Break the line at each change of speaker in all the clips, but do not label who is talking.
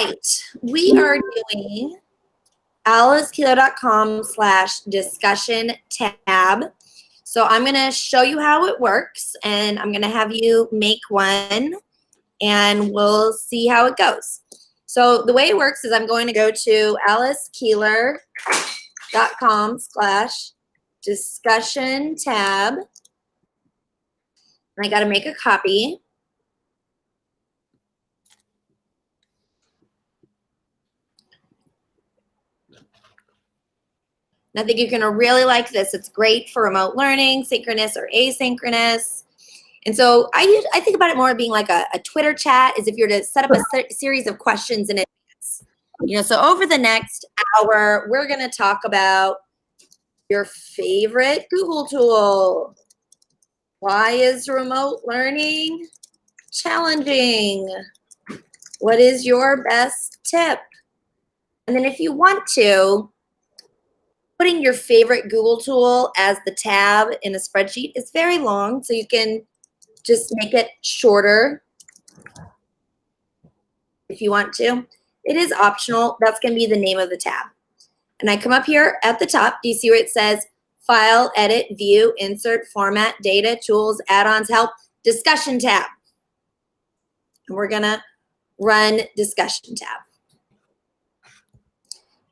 right, we are doing alicekeeler.com/discussion tab. So I'm going to show you how it works, and I'm going to have you make one, and we'll see how it goes. So the way it works is I'm going to go to alicekeeler.com/discussion tab. I got to make a copy. And I think you're going to really like this. It's great for remote learning, synchronous or asynchronous. And so I think about it more being like a Twitter chat, as if you're to set up a series of questions in advance. So over the next hour, we're going to talk about your favorite Google tool. Why is remote learning challenging? What is your best tip? And then if you want to, putting your favorite Google tool as the tab in a spreadsheet is very long, so you can just make it shorter if you want to. It is optional. That's going to be the name of the tab. And I come up here at the top. Do you see where it says File, Edit, View, Insert, Format, Data, Tools, Add-ons, Help, Discussion tab. And we're going to run Discussion tab.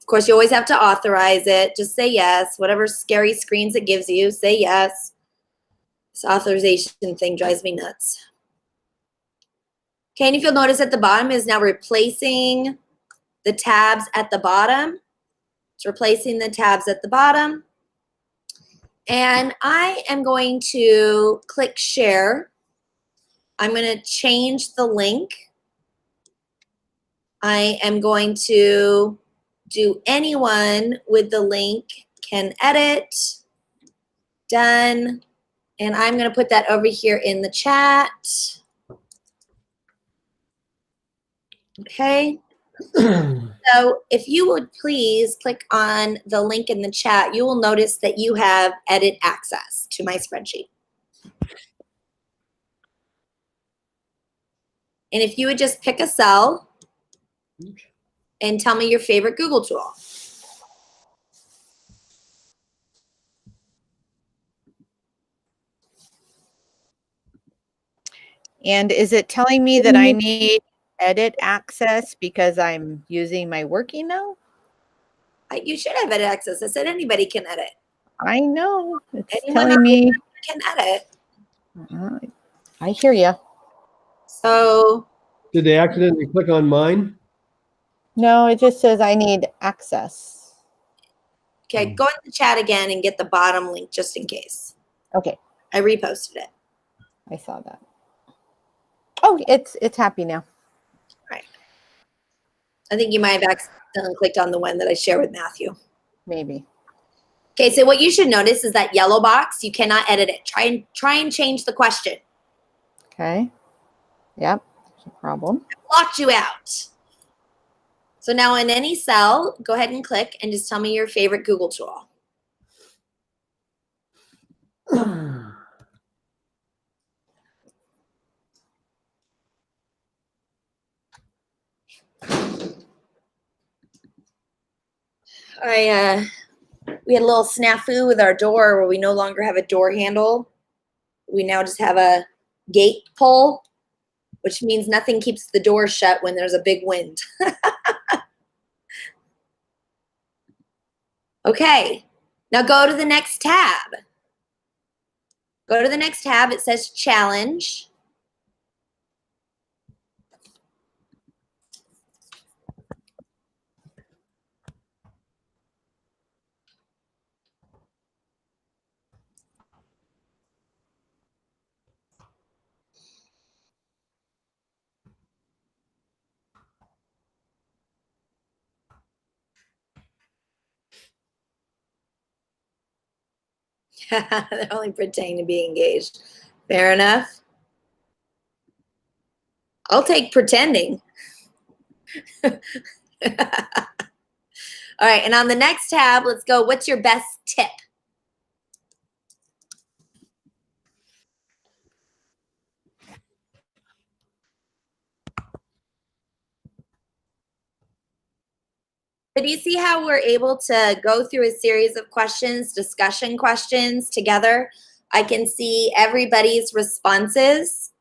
Of course, you always have to authorize it. Just say yes. Whatever scary screens it gives you, say yes. This authorization thing drives me nuts. Okay, and if you'll notice at the bottom is now replacing the tabs at the bottom. It's replacing the tabs at the bottom. And I am going to click share. I'm going to change the link. I am going to do anyone with the link can edit. Done. And I'm going to put that over here in the chat. Okay. So if you would please click on the link in the chat, you will notice that you have edit access to my spreadsheet. And if you would just pick a cell and tell me your favorite Google tool.
And is it telling me that I need edit access because I'm using my work email?
You should have edit access. I said anybody can edit.
I know. It's
Anyone
telling me.
can edit.
I hear you.
So.
Did they accidentally click on mine?
No, it just says I need access.
Okay, go in the chat again and get the bottom link just in case.
Okay.
I reposted it.
I saw that. Oh, it's happy now.
Right. I think you might have accidentally clicked on the one that I share with Matthew.
Maybe.
Okay, so what you should notice is that yellow box, you cannot edit it. Try and change the question.
Okay. Yep, there's a problem.
It blocked you out. So now in any cell, go ahead and click and just tell me your favorite Google tool. We had a little snafu with our door where we no longer have a door handle. We now just have a gate pull, which means nothing keeps the door shut when there's a big wind. Okay, now go to the next tab. Go to the next tab. It says challenge. They're only pretending to be engaged. Fair enough. I'll take pretending. All right, and on the next tab, let's go. What's your best tip? do you see how we're able to go through a series of questions, discussion questions together? I can see everybody's responses.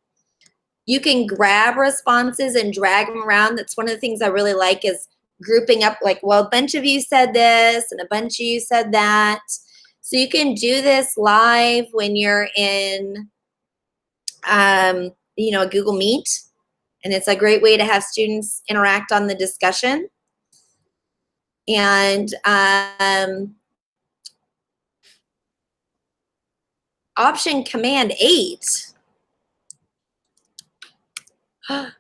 You can grab responses and drag them around. That's one of the things I really like is grouping up like, well, a bunch of you said this and a bunch of you said that. So you can do this live when you're in, a Google Meet. And it's a great way to have students interact on the discussion. And option command 8. So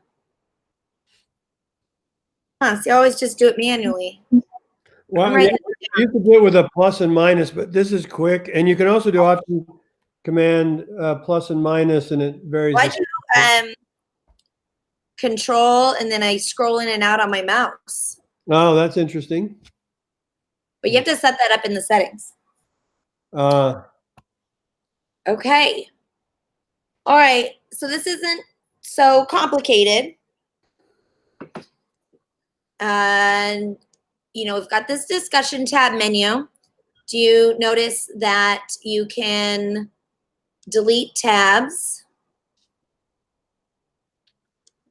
you always just do it manually.
Well,
Right.
you could do it with a plus and minus, but this is quick. And you can also do option command plus and minus, and it varies.
Well, I do control, and then I scroll in and out on my mouse.
Oh, that's interesting.
But you have to set that up in the settings. Okay. All right. So this isn't so complicated. And, we've got this discussion tab menu. Do you notice that you can delete tabs?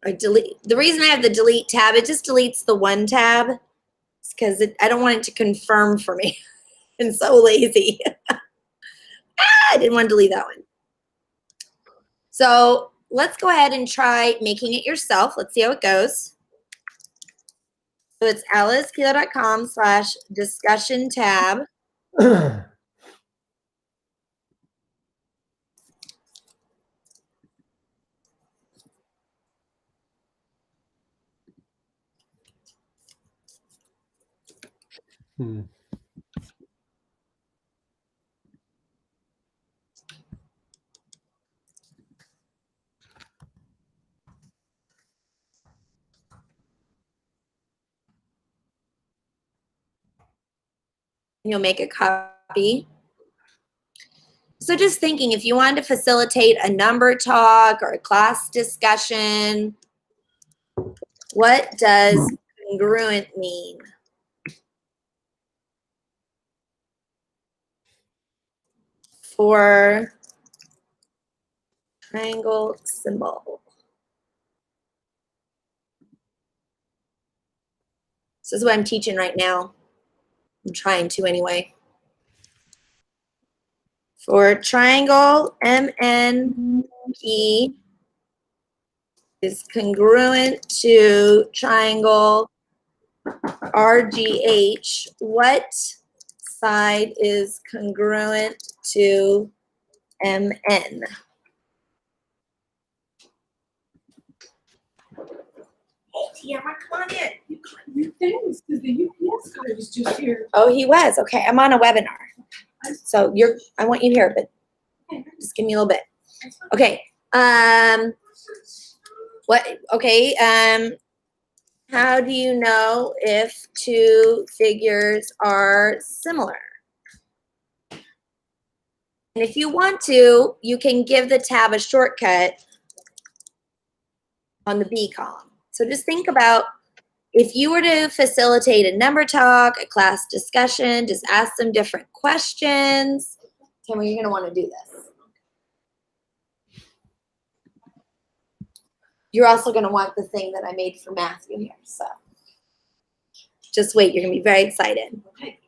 Or delete. The reason I have the delete tab, it just deletes the one tab. It's because I don't want it to confirm for me. I'm so lazy. I didn't want to delete that one. So let's go ahead and try making it yourself. Let's see how it goes. So it's alicekeeler.com/discussion tab. You'll make a copy. So just thinking, if you wanted to facilitate a number talk or a class discussion, what does congruent mean? For triangle symbol. This is what I'm teaching right now. I'm trying to anyway. For triangle, MNP is congruent to triangle RGH. What side is congruent to MN? Hey, Tiara, come on in.
You got new things because the UPS guy was just here.
Oh, he was. Okay, I'm on a webinar. So I want you here, but just give me a little bit. Okay. How do you know if two figures are similar? And if you want to, you can give the tab a shortcut on the B column. So just think about if you were to facilitate a number talk, a class discussion, just ask them different questions. Tamara, you're going to want to do this. You're also going to want the thing that I made for Matthew here. So just wait. You're going to be very excited.
Okay.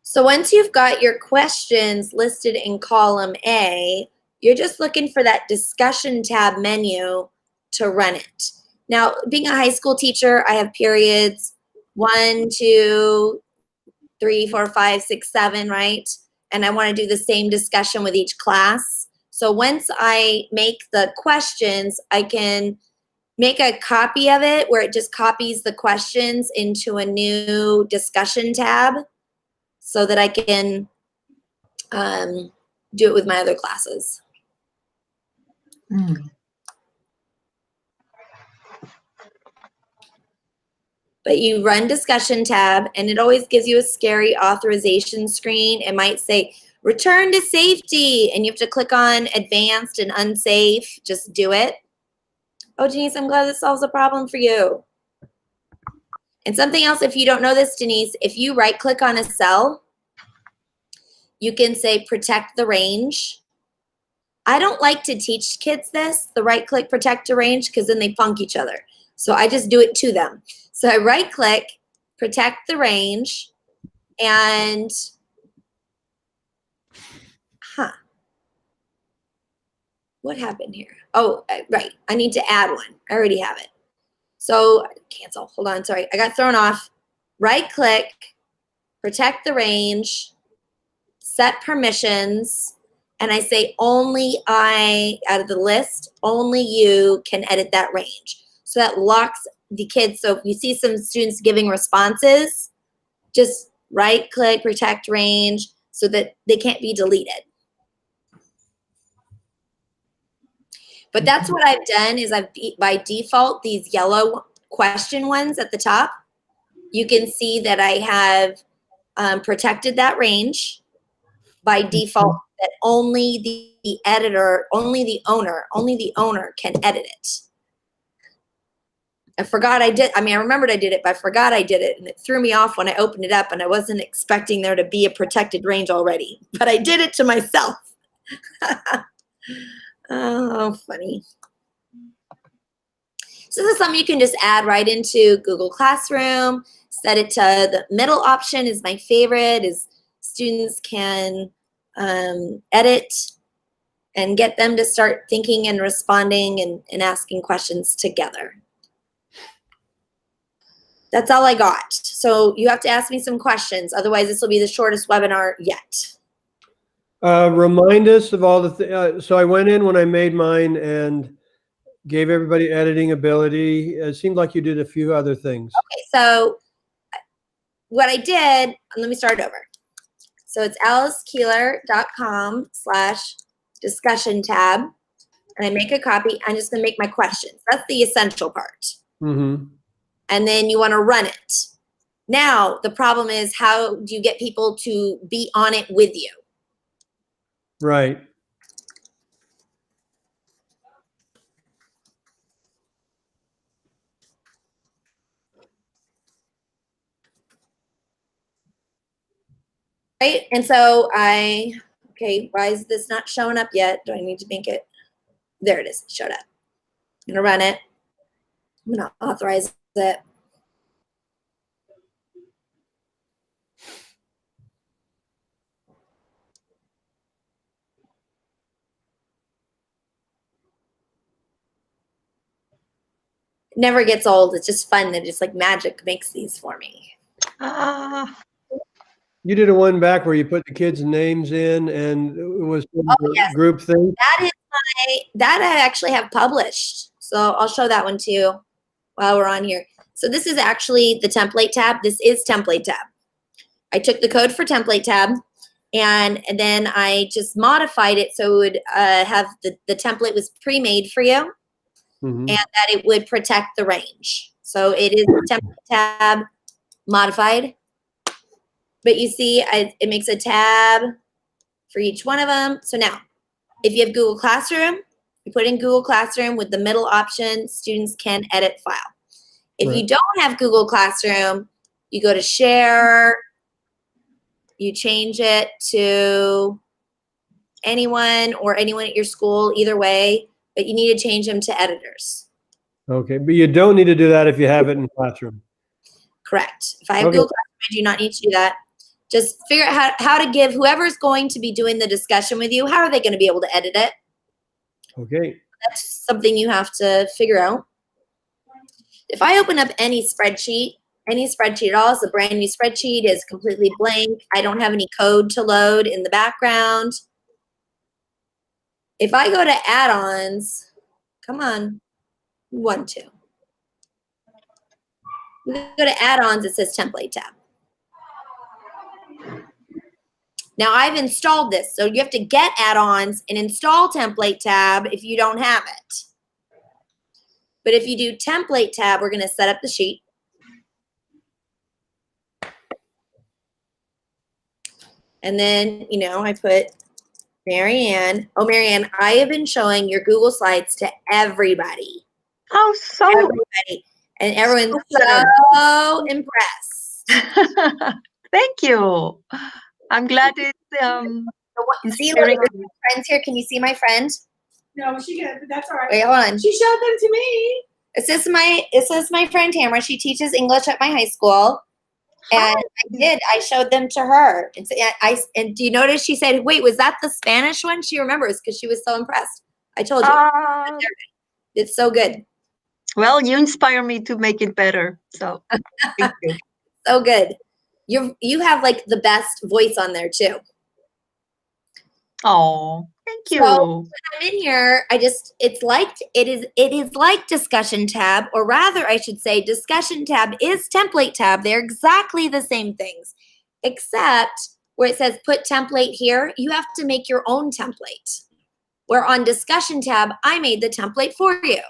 So once you've got your questions listed in column A, you're just looking for that discussion tab menu to run it. Now, being a high school teacher, I have periods 1, 2, 3, 4, 5, 6, 7, right? And I want to do the same discussion with each class. So once I make the questions, I can make a copy of it where it just copies the questions into a new discussion tab so that I can do it with my other classes. But you run discussion tab and it always gives you a scary authorization screen. It might say return to safety and you have to click on advanced and unsafe. Just do it. Oh, Denise, I'm glad this solves a problem for you. And something else, if you don't know this, Denise, if you right click on a cell, you can say protect the range. I don't like to teach kids this, the right click protect the range, because then they punk each other. So I just do it to them. So I right click, protect the range, and what happened here? Oh, right. I need to add one. I already have it. So cancel. Hold on. Sorry. I got thrown off. Right click, protect the range, set permissions, and I say only out of the list, only you can edit that range. So that locks the kids. So if you see some students giving responses, just right click, protect range so that they can't be deleted. But that's what I've done is by default, these yellow question ones at the top, you can see that I have protected that range by default, that only the editor, only the owner can edit it. I forgot I did. I mean, I remembered I did it, but I forgot I did it. And it threw me off when I opened it up, and I wasn't expecting there to be a protected range already. But I did it to myself. Oh, funny. So this is something you can just add right into Google Classroom. Set it to the middle option is my favorite, is students can edit and get them to start thinking and responding and asking questions together. That's all I got. So you have to ask me some questions. Otherwise, this will be the shortest webinar yet.
Remind us of all the so I went in when I made mine and gave everybody editing ability. It seemed like you did a few other things.
Okay, so what I did, let me start over. So it's alicekeeler.com/discussion tab. And I make a copy. I'm just going to make my questions. That's the essential part.
Mm-hmm.
And then you want to run it. Now, the problem is, how do you get people to be on it with you?
Right.
Right? And so okay, why is this not showing up yet? Do I need to make it? There it is. It showed up. I'm going to run it. I'm going to authorize it. Never gets old. It's just fun that just like magic makes these for me.
You did a one back where you put the kids' names in, and it was
yes.
group thing.
That I actually have published. So I'll show that one to you while we're on here. So this is actually the template tab. This is template tab. I took the code for template tab, and then I just modified it so it would have the template was pre-made for you.
Mm-hmm.
And that it would protect the range. So it is template tab modified. But you see, it makes a tab for each one of them. So now, if you have Google Classroom, you put in Google Classroom with the middle option, students can edit file. If you don't have Google Classroom, you go to share, you change it to anyone or anyone at your school, either way. But you need to change them to editors.
Okay, but you don't need to do that if you have it in Classroom.
Correct. If I have Google Classroom, I do not need to do that. Just figure out how to give whoever's going to be doing the discussion with you, how are they going to be able to edit it?
Okay.
That's something you have to figure out. If I open up any spreadsheet at all, it's a brand new spreadsheet, is completely blank. I don't have any code to load in the background. If I go to add-ons, come on, 1, 2. We go to add-ons, it says template tab. Now I've installed this, so you have to get add-ons and install template tab if you don't have it. But if you do template tab, we're going to set up the sheet. And then, I put Marianne. Oh, Marianne, I have been showing your Google Slides to everybody.
Oh, so
everybody. And everyone's
Super.
so impressed.
Thank you. I'm glad it's
See, look,
inspiring.
there's my friends here. Can you see my friend?
No, that's all right.
Wait, hold on.
She showed them to me.
It says my friend Tamara. She teaches English at my high school. And I showed them to her. And, so, and do you notice she said, wait, was that the Spanish one? She remembers because she was so impressed. I told you. It's so good.
Well, you inspire me to make it better. So thank you.
So good. You have like the best voice on there too.
Oh, thank you.
So when I'm in here, it is like discussion tab, or rather I should say discussion tab is template tab. They're exactly the same things, except where it says put template here, you have to make your own template. Where on discussion tab, I made the template for you.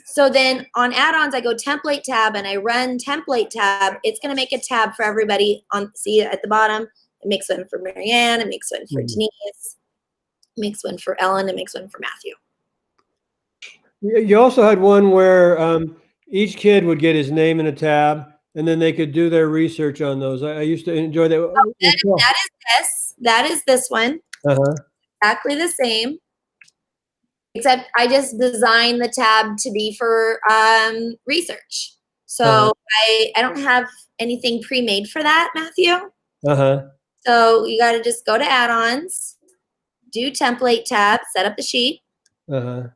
So then on add-ons, I go template tab and I run template tab. It's going to make a tab for everybody see at the bottom. It makes one for Marianne. It makes one for Denise. It makes one for Ellen. It makes one for Matthew.
You also had one where each kid would get his name in a tab, and then they could do their research on those. I used to enjoy that.
Oh, that is this. That is this one. Exactly the same. Except I just designed the tab to be for research. So I don't have anything pre-made for that, Matthew. So you got to just go to add-ons, do template tab, set up the sheet. And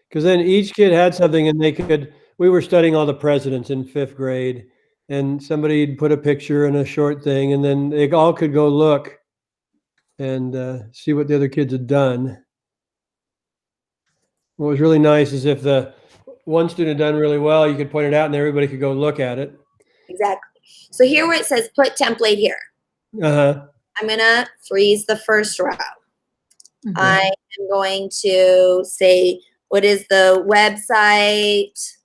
because then each kid had something, and we were studying all the presidents in 5th grade, and somebody'd put a picture and a short thing, and then they all could go look and see what the other kids had done. What was really nice is if the one student had done really well, you could point it out and everybody could go look at it.
Exactly. So here where it says put template here, I'm going to freeze the first row. I am going to say, what is the website,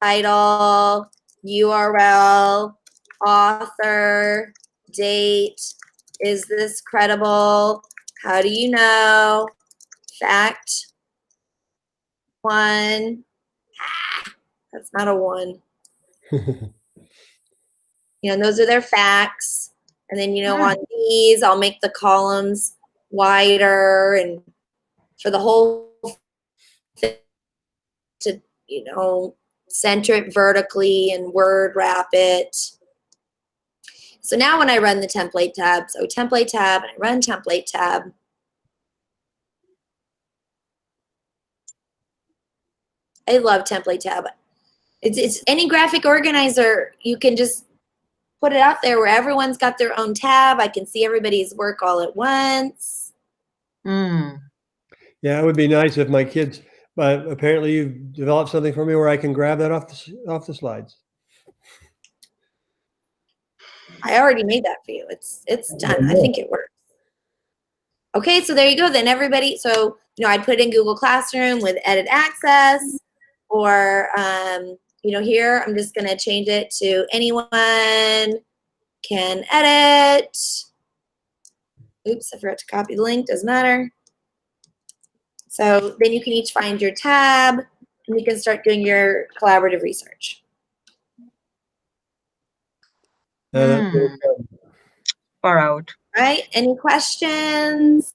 title, URL, author, date, is this credible? How do you know? Fact 1. That's not a 1. And those are their facts. And then, on these, I'll make the columns wider and for the whole thing to, center it vertically and word wrap it. So now when I run the template tab, template tab, and I run template tab, I love template tab. It's any graphic organizer, you can just put it out there where everyone's got their own tab. I can see everybody's work all at once.
Yeah, it would be nice if my kids, but apparently you've developed something for me where I can grab that off the slides.
I already made that for you. It's done. I think it works. Okay, so there you go. Then everybody, so I'd put in Google Classroom with edit access, or here I'm just gonna change it to anyone can edit. Oops, I forgot to copy the link. Doesn't matter. So then you can each find your tab, and you can start doing your collaborative research.
Far out.
Right? Any questions?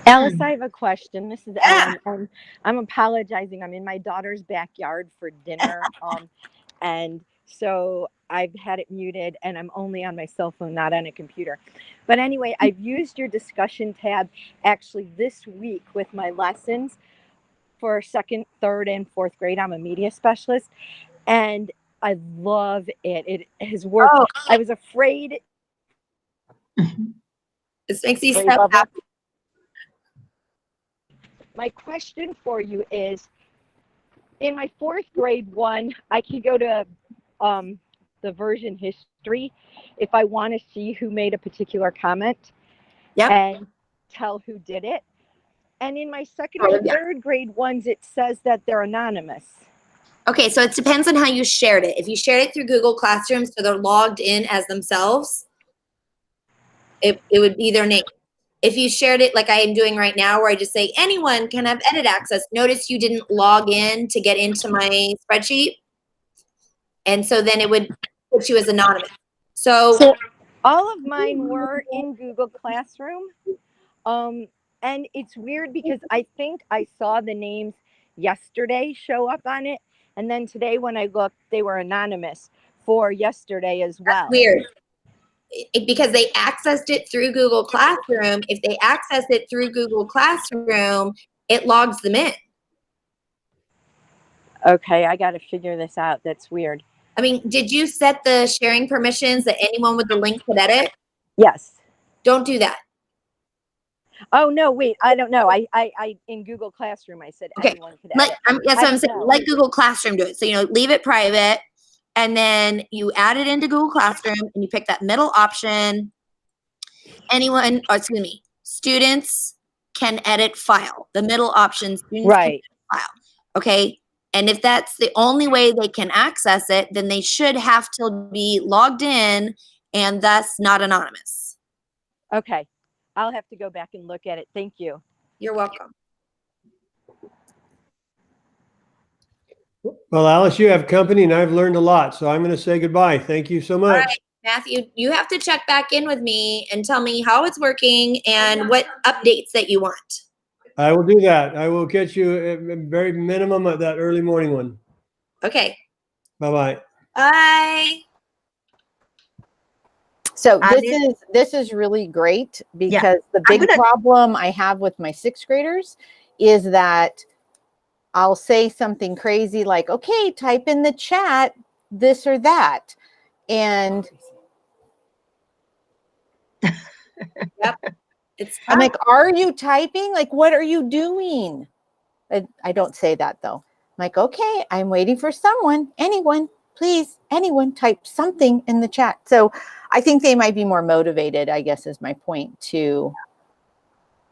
Alice, I have a question. This is Ellen. I'm apologizing. I'm in my daughter's backyard for dinner. And so I've had it muted and I'm only on my cell phone, not on a computer. But anyway, I've used your discussion tab actually this week with my lessons for 2nd, 3rd, and 4th grade. I'm a media specialist and I love it. It has worked. Oh. I was afraid.
This makes you so happy.
My question for you is, in my 4th grade one, I can go to the version history if I want to see who made a particular comment and tell who did it. And in my 2nd and 3rd grade ones, it says that they're anonymous.
Okay, so it depends on how you shared it. If you shared it through Google Classroom, so they're logged in as themselves, it would be their name. If you shared it like I am doing right now, where I just say anyone can have edit access, notice you didn't log in to get into my spreadsheet. And so then it would put you as anonymous. So
all of mine were in Google Classroom. And it's weird because I think I saw the names yesterday show up on it. And then today when I looked, they were anonymous for yesterday as well.
that's weird. Because they accessed it through Google Classroom. If they access it through Google Classroom, it logs them in.
Okay, I got to figure this out. That's weird.
I mean, did you set the sharing permissions that anyone with the link could edit?
Yes.
Don't do that.
Oh no, wait, I don't know. I in Google Classroom I said
Okay.
anyone could edit.
That's what I'm saying. Let Google Classroom do it. So, leave it private, and then you add it into Google Classroom, and you pick that middle option. Students can edit file. The middle option, students can edit file. Okay. And if that's the only way they can access it, then they should have to be logged in and thus not anonymous.
Okay. I'll have to go back and look at it. Thank you.
You're welcome.
Well, Alice, you have company and I've learned a lot. So I'm going to say goodbye. Thank you so much.
All right, Matthew, you have to check back in with me and tell me how it's working and what updates that you want.
I will do that. I will catch you at very minimum at that early morning one.
Okay.
Bye-bye.
Bye.
So this is really great because the big problem I have with my 6th graders is that I'll say something crazy like, okay, type in the chat this or that. And
yep.
I'm like, are you typing? Like, what are you doing? I don't say that though. I'm like, okay, I'm waiting for someone, anyone, please, anyone type something in the chat. So I think they might be more motivated, I guess is my point, to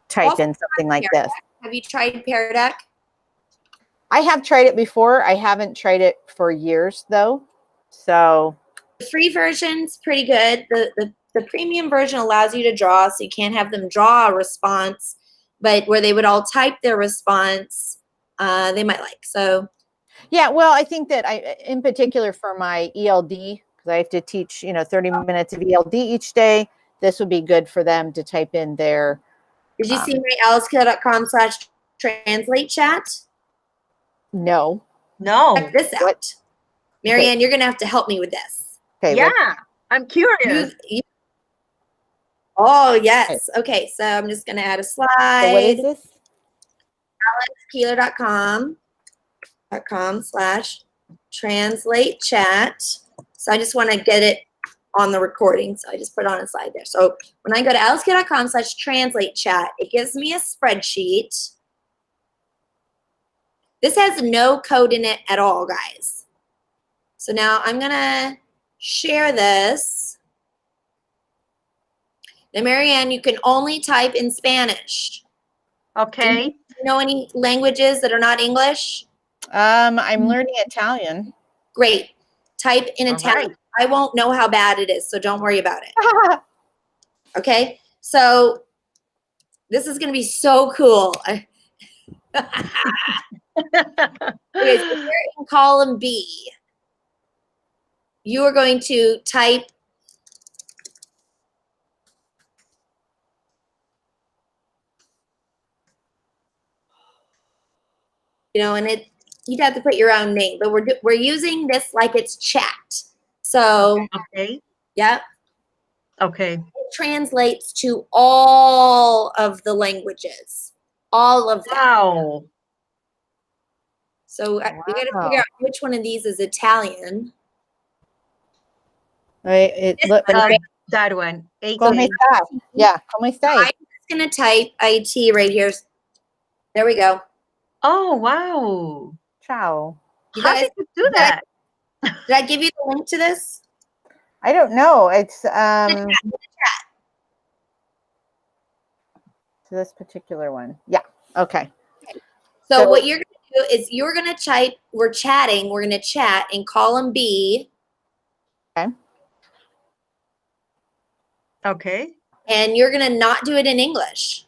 type
Also,
in something like this.
Have you tried Pear Deck?
I have tried it before. I haven't tried it for years though. So
the free version's pretty good. The premium version allows you to draw, so you can't have them draw a response, but where they would all type their response, they might like. So
yeah, well, I think that in particular for my ELD, because I have to teach, 30 minutes of ELD each day, this would be good for them to type in their.
Did you see my alicekeeler.com/translate chat?
No.
Check this out. Marianne, you're going to have to help me with this.
Okay.
Yeah, I'm curious.
Oh, yes. Okay, so I'm just going to add a slide.
So what is this?
alicekeeler.com/translate chat. So I just want to get it on the recording. So I just put it on a slide there. So when I go to alicekeeler.com/translate chat, it gives me a spreadsheet. This has no code in it at all, guys. So now I'm going to share this. Now, Marianne, you can only type in Spanish.
Okay.
Do you know any languages that are not English?
I'm learning Italian.
Great. Type in Italian.
Right.
I won't know how bad it is, so don't worry about it. Okay? So this is going to be so cool. Okay, so here in column B, you are going to type and you'd have to put your own name, but we're using this like it's chat. So,
Okay.
yeah.
Okay.
It translates to all of the languages, all of them.
Wow.
So we got to figure out which one of these is Italian.
Right.
That one.
Come stai? Yeah, come stai?
I'm just going to type IT right here. There we go.
Oh, wow.
Ciao.
You
How
guys
did you do that?
Did I give you the link to this?
I don't know. It's
In the chat.
to this particular one. Yeah. Okay.
So what you're going to do is you're going to type, we're going to chat in column B.
Okay.
and you're going to not do it in English.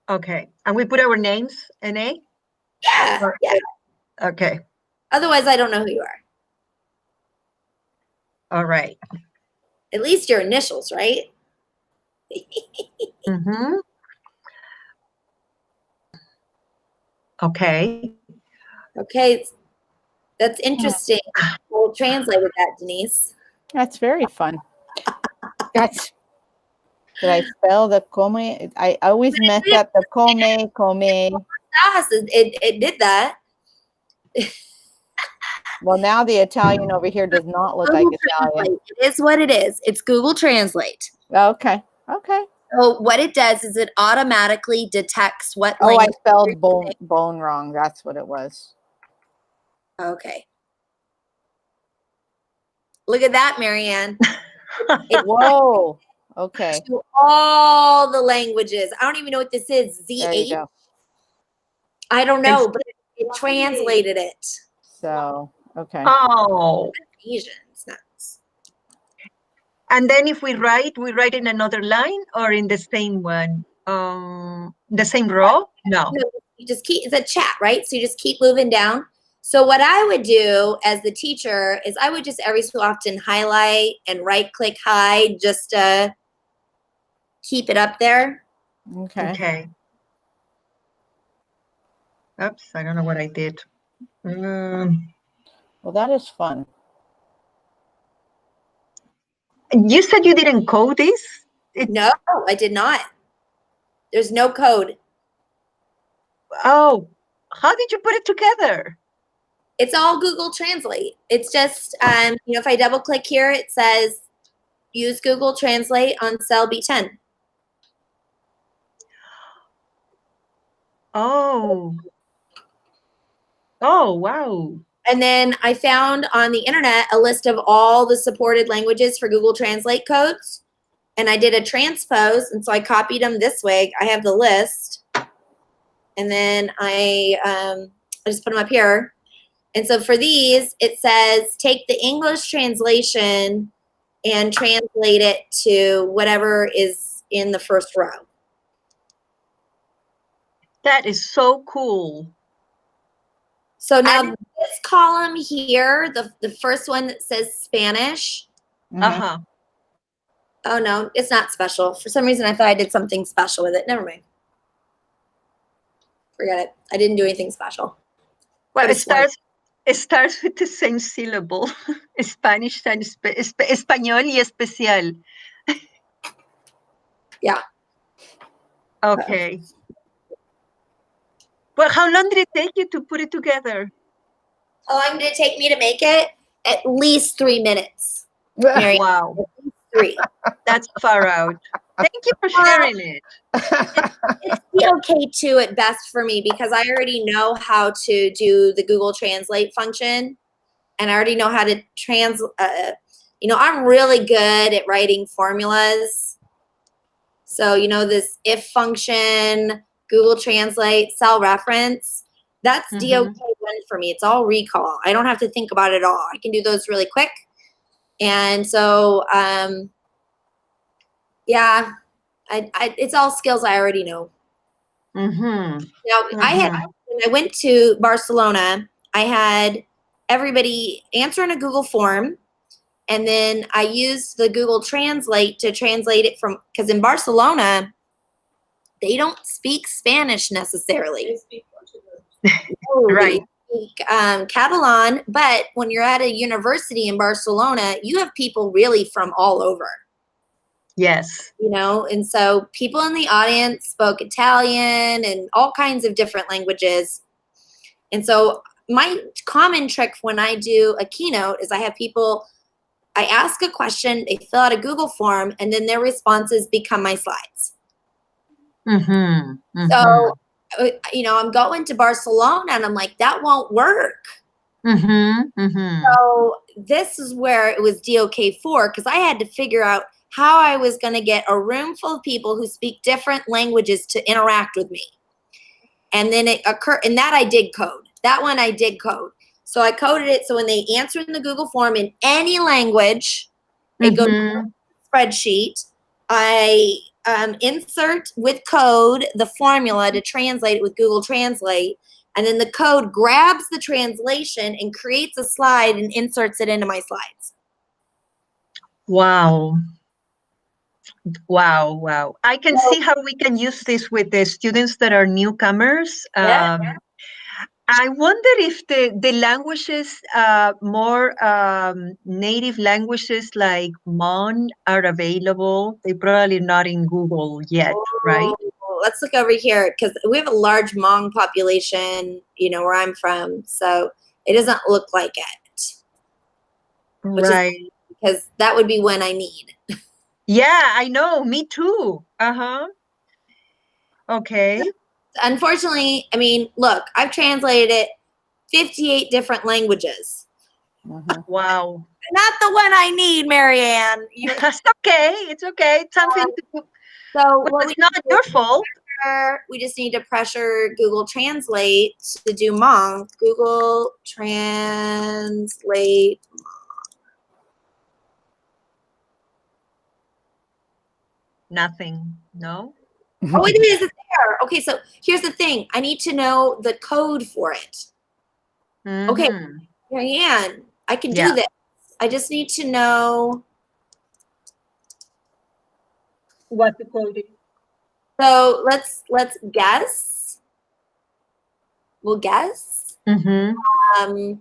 Okay. And we put our names, NA?
Yeah,
Or-
yeah.
Okay.
Otherwise, I don't know who you are.
All right.
At least your initials, right?
Mm-hmm. Okay.
Okay, that's interesting. We'll translate with that, Denise.
That's very fun. That's. Did I spell the come? I always mess up the come.
Yes, it did that.
Well, now the Italian over here does not look like
Google
Italian.
Translate. It is what it is. It's Google Translate.
Okay. Okay.
So what it does is it automatically detects what
Oh, I
language.
spelled bone wrong. That's what it was.
Okay. Look at that, Marianne.
Whoa. Okay.
To all the languages. I don't even know what this is.
There you
Z8.
go.
I don't know, but it translated it.
So, okay.
Oh.
Asian. It's nuts.
And then if we write in another line or in the same one? The same row? No.
No, you just keep, it's a chat, right? So you just keep moving down. So what I would do as the teacher is I would just every so often highlight and right click hide just to keep it up there.
Okay.
Okay. Oops, I don't know what I did.
Well, that is fun.
You said you didn't code this?
No, I did not. There's no code.
Oh, how did you put it together?
It's all Google Translate. It's just, if I double click here, it says use Google Translate on cell B10.
Oh. Oh, wow.
And then I found on the internet a list of all the supported languages for Google Translate codes. And I did a transpose. And so I copied them this way. I have the list. And then I just put them up here. And so for these, it says take the English translation and translate it to whatever is in the first row.
That is so cool.
So now this column here, the first one that says Spanish.
Mhm.
Uh-huh.
Oh no, it's not special. For some reason I thought I did something special with it. Never mind. Forget it. I didn't do anything special.
Well, it starts with the same syllable. Spanish and español y especial.
Yeah.
Okay. Well, how long did it take you to put it together?
How long did it take me to make it? At least 3 minutes. Mary.
Wow.
3.
That's far out. Thank you for sharing it.
It's okay too at best for me because I already know how to do the Google Translate function, and I already know how to I'm really good at writing formulas. So, this if function, Google Translate, cell reference, that's DOK one for me. It's all recall. I don't have to think about it all. I can do those really quick. And so, yeah, it's all skills I already know.
Mm-hmm.
Now, when I went to Barcelona, I had everybody answer in a Google form, and then I used the Google Translate to translate it because in Barcelona, they don't speak Spanish necessarily.
Right.
They speak Catalan, but when you're at a university in Barcelona, you have people really from all over.
Yes.
And so people in the audience spoke Italian and all kinds of different languages. And so my common trick when I do a keynote is I ask a question, they fill out a Google form, and then their responses become my slides. So, I'm going to Barcelona and I'm like, that won't work. So this is where it was DOK4 because I had to figure out how I was going to get a room full of people who speak different languages to interact with me. And then and that I did code. That one I did code. So I coded it so when they answer in the Google form in any language, it goes to the spreadsheet. I insert with code the formula to translate it with Google Translate, and then the code grabs the translation and creates a slide and inserts it into my slides.
Wow. Wow, wow. I can see how we can use this with the students that are newcomers.
Yeah.
I wonder if the languages, more native languages like Mon are available. They're probably not in Google yet, right?
Oh, let's look over here because we have a large Hmong population, where I'm from. So it doesn't look like it, which
Right.
is because that would be when I need.
Yeah, I know. Me too. Uh-huh. Okay.
Unfortunately, I mean, look, I've translated it 58 different languages.
Mhm.
Wow.
Not the one I need, Marianne.
It's okay. It's okay. It's something to do.
So
Well,
what
it's not your fault.
we just need to pressure Google Translate to do Hmong. Google Translate.
Nothing. No?
Oh, it is. It's there. Okay, so here's the thing. I need to know the code for it. Okay,
Mhm.
Marianne, I can
Yeah.
do this. I just need to know.
What the code is.
So let's guess. We'll guess.
Mm-hmm.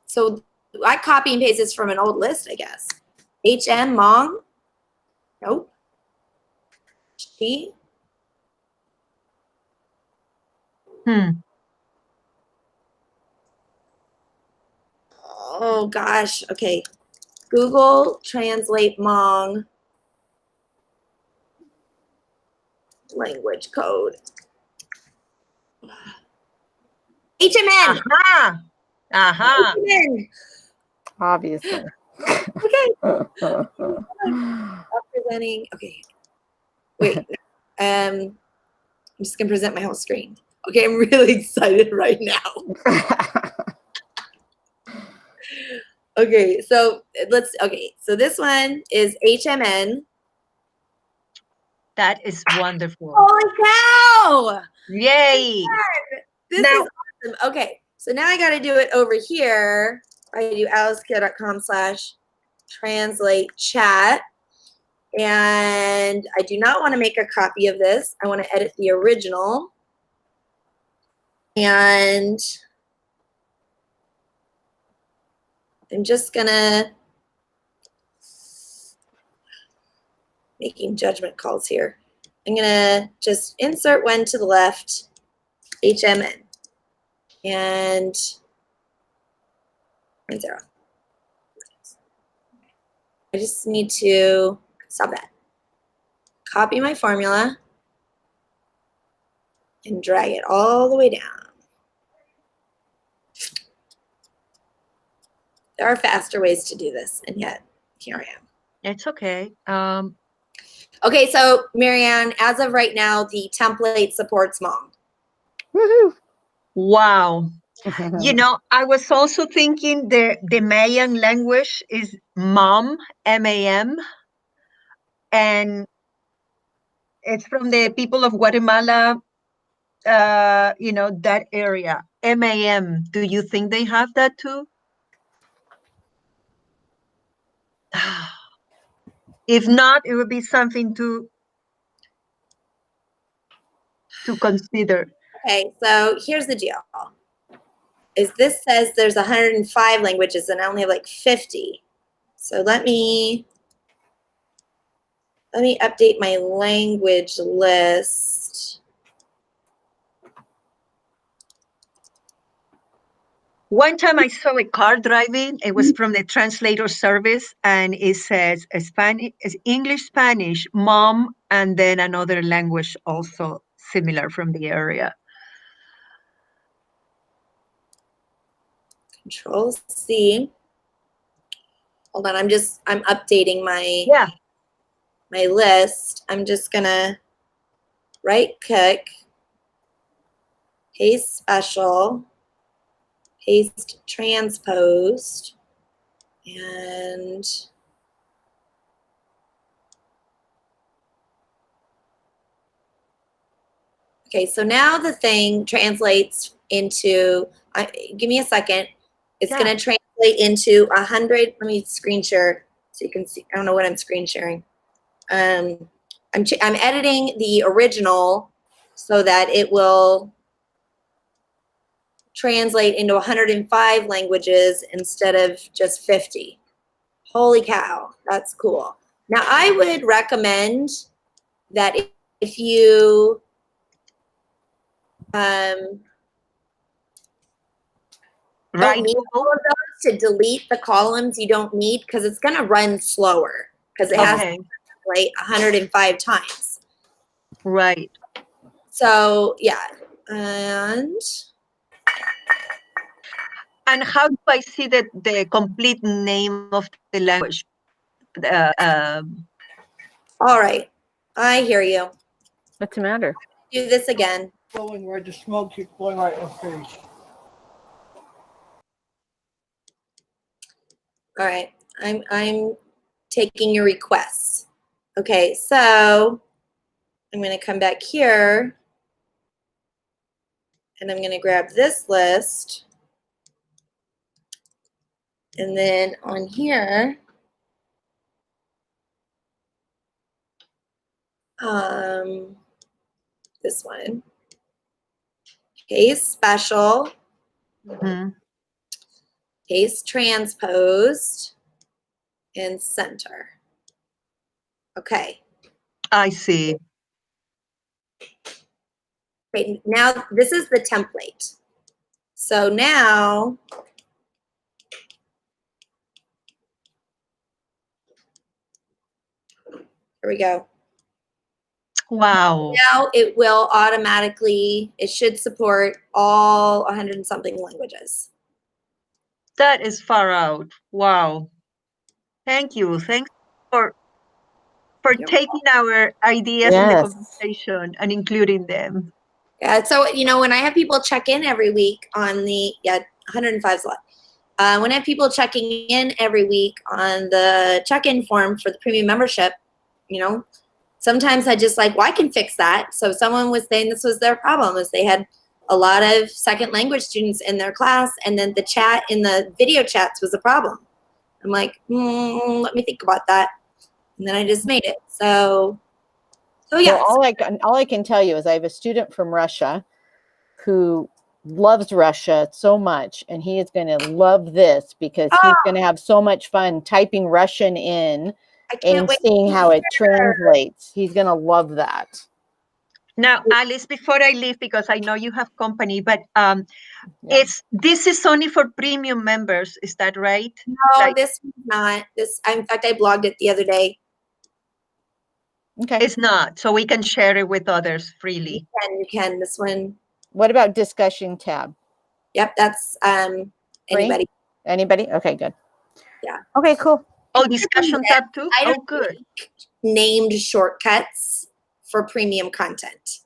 So I copy and paste this from an old list, I guess. HM Hmong. Nope. She. Oh gosh. Okay. Google Translate Hmong language code. HMN.
Aha. Aha.
HMN.
Obviously.
Okay. Presenting. Okay. Wait. I'm just gonna present my whole screen. Okay, I'm really excited right now. Okay, so so this one is HMN.
That is wonderful.
Holy cow!
Yay.
This
Now-
is awesome. Okay, so now I got to do it over here. I do alicekeo.com/translate chat. And I do not want to make a copy of this. I want to edit the original. And I'm just going to making judgment calls here. I'm going to just insert one to the left, HMN, and 0. I just need to stop that. Copy my formula and drag it all the way down. There are faster ways to do this, and yet here I am.
It's okay.
Okay, so Marianne, as of right now, the template supports Hmong.
Woohoo.
Wow. You know, I was also thinking the Mayan language is Mam, M-A-M, and it's from the people of Guatemala, that area. M-A-M. Do you think they have that too? If not, it would be something to consider.
Okay, so here's the deal. Is this says there's 105 languages and I only have like 50. So let me update my language list.
One time I saw a car driving. It was from the translator service, and it says English, Spanish, Mom, and then another language also similar from the area.
Control C. Hold on, I'm updating my my list. I'm just gonna right click, paste special, paste transposed, and Okay, so now the thing translates into, give me a second. It's
Yeah.
going to translate into 100. Let me screen share so you can see. I don't know what I'm screen sharing. I'm editing the original so that it will translate into 105 languages instead of just 50. Holy cow, that's cool. Now, I would recommend that if you
Right,
don't need all
Google?
of those, to delete the columns you don't need, because it's going to run slower because it has to
Okay,
translate 105 times.
right.
So yeah, and
how do I see the complete name of the language?
all right, I hear you.
What's the matter?
Do this again.
Blowing right, the smoke keeps blowing right in the face.
All right, I'm taking your requests. Okay, so I'm going to come back here and I'm going to grab this list, and then on here, this one, case special,
Mhm.
case transposed, and center. Okay.
I see.
Okay, now this is the template. So now, here we go.
Wow.
Now it will automatically, it should support all 100 and something languages.
That is far out. Wow. Thank you. Thanks for taking our ideas in the
Yes.
conversation and including them.
Yeah, so, you know, when I have people check in every week on the, 105 is a lot. When I have people checking in every week on the check-in form for the premium membership, you know, sometimes I just like, well, I can fix that. So someone was saying this was their problem, is they had a lot of second language students in their class, and then the chat in the video chats was a problem. I'm like, let me think about that. And then I just made it. So yeah.
Well, all I can tell you is I have a student from Russia who loves Russia so much, and he is going to love this because he's going to have so much fun typing Russian in
I can't
and
wait
seeing
to
how it
hear.
translates. He's going to love that.
Now, Alice, before I leave, because I know you have company, but
Yeah.
this is only for premium members. Is that right?
No, this is not. In fact, I blogged it the other day.
Okay.
It's not. So we can share it with others freely.
You can. This one.
What about discussion tab?
Yep, that's
Free?
anybody.
Anybody? Okay, good.
Yeah.
Okay, cool.
Oh, discussion tab too?
I
Oh,
don't
good.
named shortcuts for premium content.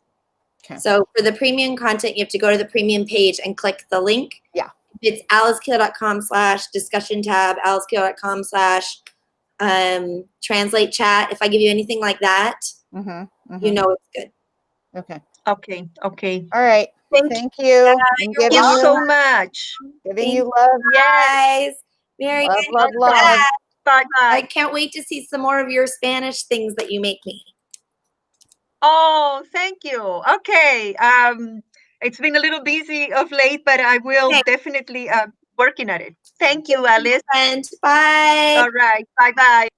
Okay.
So for the premium content, you have to go to the premium page and click the link.
Yeah.
It's alicekeeler.com/discussion tab, alicekeeler.com/translate chat. If I give you anything like that, you know it's good.
Okay.
Okay. Okay.
All right. Thank you. I'm
Thank you so much.
giving you love.
Yes. Mary,
Love, love.
Bye
I
bye.
can't wait to see some more of your Spanish things that you make me.
Oh, thank you. Okay. It's been a little busy of late, but I will definitely working at it. Thank you, Alice.
And bye.
All right. Bye bye.